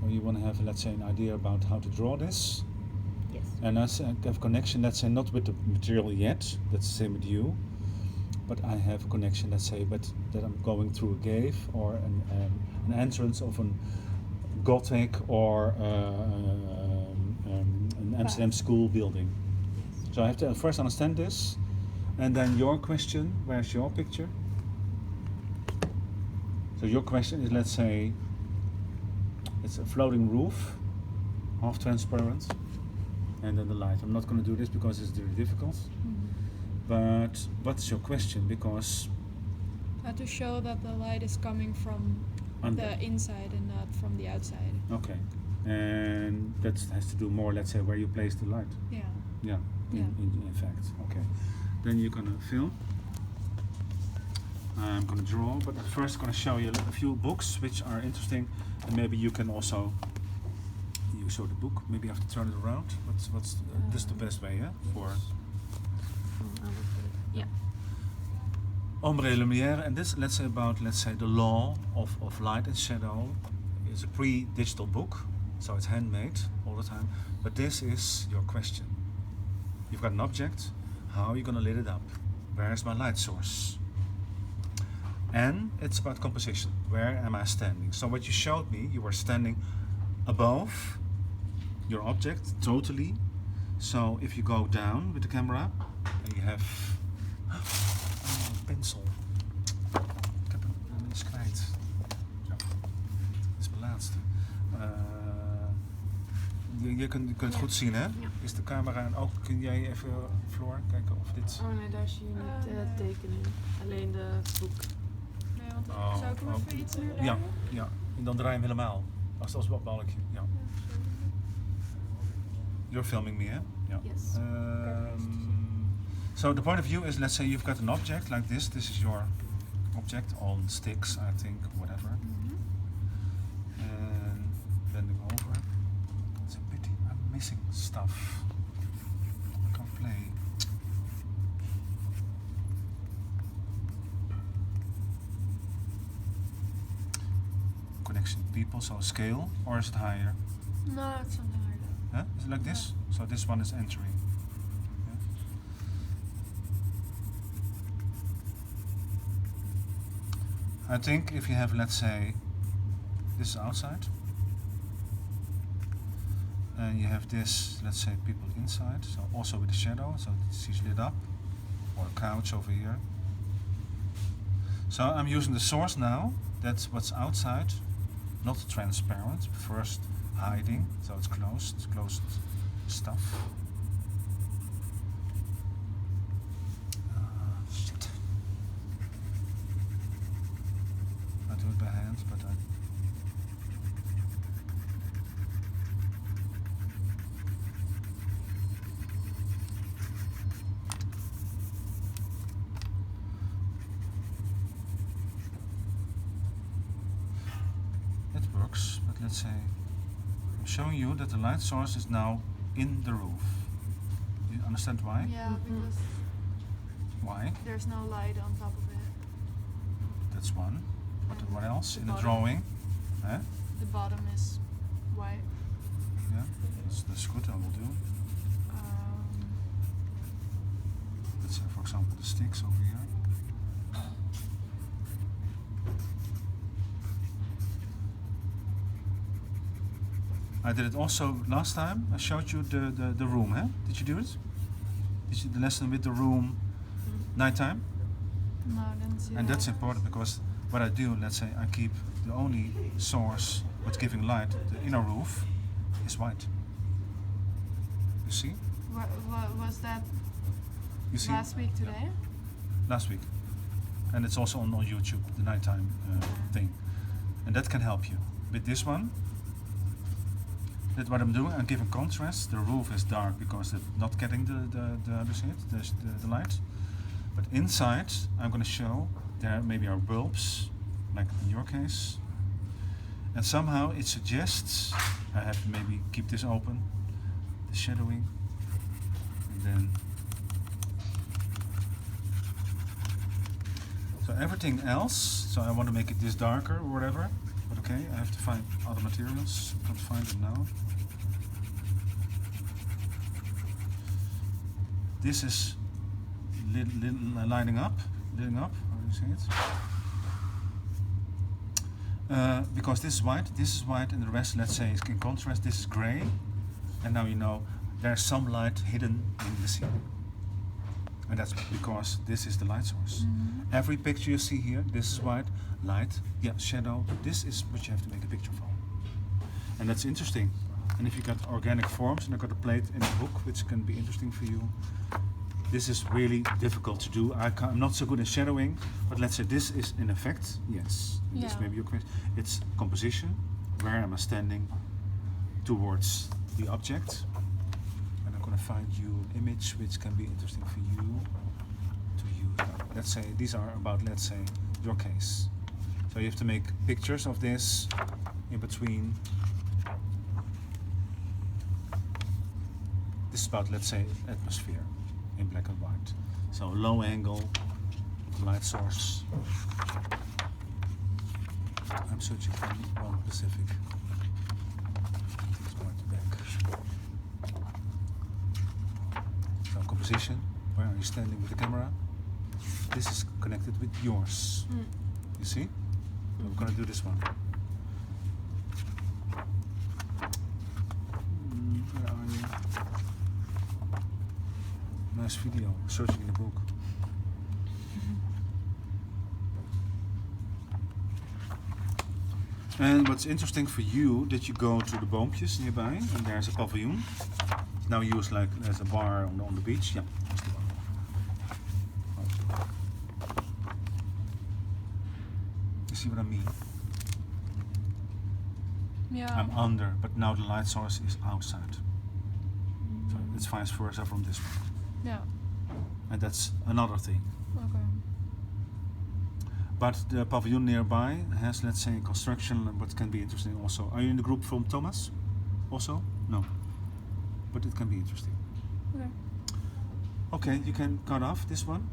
you want to have, let's say, an idea about how to draw this. Yes. And I have connection, let's say, not with the material yet, that's the same with you, but I have a connection, let's say, but that I'm going through a cave or an entrance of an Gothic or an Amsterdam school building. So I have to first understand this, and then your question, where's your picture? So your question is, let's say, it's a floating roof, half transparent, and then the light. I'm not going to do this because it's very difficult. But what's your question? Because To show that the light is coming from the inside and not from the outside. Okay, and that has to do more, let's say, where you place the light. Yeah. Yeah. In fact, okay. Then you're gonna film. I'm gonna draw, but first I'm gonna show you a few books which are interesting, and maybe you can also. You show the book. Maybe you have to turn it around. What's this is the best way, yeah? For Yeah. Ombre et Lumière, and this, let's say, about, let's say, the law of light and shadow is a pre-digital book, so it's handmade all the time. But this is your question. You've got an object. How are you gonna lit it up? Where is my light source? And it's about composition. Where am I standing? So what you showed me, you were standing above your object totally. So if you go down with the camera, and you have pencil. Ik heb hem eens kwijt. Ja, dit is mijn laatste. Je kunt het goed zien, hè? Ja. Is de camera en ook kun jij even, Floor, kijken of dit. Oh nee, daar zie je niet de tekening. Alleen de boek. Nee, want zou ik hem even iets meer Ja, ja. En dan draai je hem helemaal. Als wat balkje. Ja. You're filming me, hè? Ja. Yes. So the point of view is, let's say you've got an object like this. This is your object on sticks, I think, whatever. And bending over. It's a pity. I'm missing stuff. I can't play. Connection people, so scale, or is it higher? No, it's something like that. Huh? Is it like this? So this one is entering. I think if you have, let's say, this is outside, and you have this, let's say, people inside, so also with the shadow, so she's lit up, or a couch over here. So I'm using the source now, that's what's outside, not transparent, first hiding, so it's closed stuff. Shit. I do it by hand, but it works, but let's say I'm showing you that the light source is now in the roof. You understand why? Yeah, because Why? there's no light on top of it. That's one. What else The in the bottom. drawing? Eh? The bottom is white. Yeah, that's good. I will do. Let's say, for example, the sticks over here. I did it also last time. I showed you the room, huh? Did you do it? Did you the lesson with the room nighttime? No, I didn't see And that. that's important because what I do, let's say, I keep the only source what's giving light, the inner roof, is white. You see? What was that You see? last week today? Last week. And it's also on YouTube, the nighttime thing. And that can help you. With this one, that's what I'm doing. I'm giving contrast. The roof is dark because it's not getting the light. But inside, I'm going to show there maybe are bulbs, like in your case. And somehow it suggests, I have to maybe keep this open, the shadowing, and then. So everything else, so I want to make it this darker or whatever, but Okay, I have to find other materials. Can't find them now. This is lining up. How do you say it? Because this is white, and the rest, let's say, is in contrast. This is gray, and now you know there's some light hidden in the scene, and that's because this is the light source. Every picture you see here, this is white, light, shadow. This is what you have to make a picture from, and that's interesting. And if you got organic forms, and I got a plate in the book, which can be interesting for you. This is really difficult to do. I'm not so good at shadowing, but let's say this is in effect, yes. This may be your question. It's composition. Where am I standing towards the object? And I'm going to find you an image which can be interesting for you to use. Let's say these are about, let's say, your case. So you have to make pictures of this in between. This is about, let's say, atmosphere. In black and white. So low angle, light source. I'm searching for one specific. It's more at the back. So composition, where are you standing with the camera? This is connected with yours. You see? I'm gonna do this one. Where are you? Nice video, searching in the book. And what's interesting for you, that you go to the boompjes nearby, and there's a pavilion. It's now used like as a bar on the beach. Yeah, that's the one. You see what I mean? Yeah. I'm under, but now the light source is outside. So it's vice versa from this one. Yeah. And that's another thing. Okay. But the pavilion nearby has, let's say, construction, what can be interesting also. Are you in the group from Thomas? Also? No. But it can be interesting. Okay. Okay, you can cut off this one.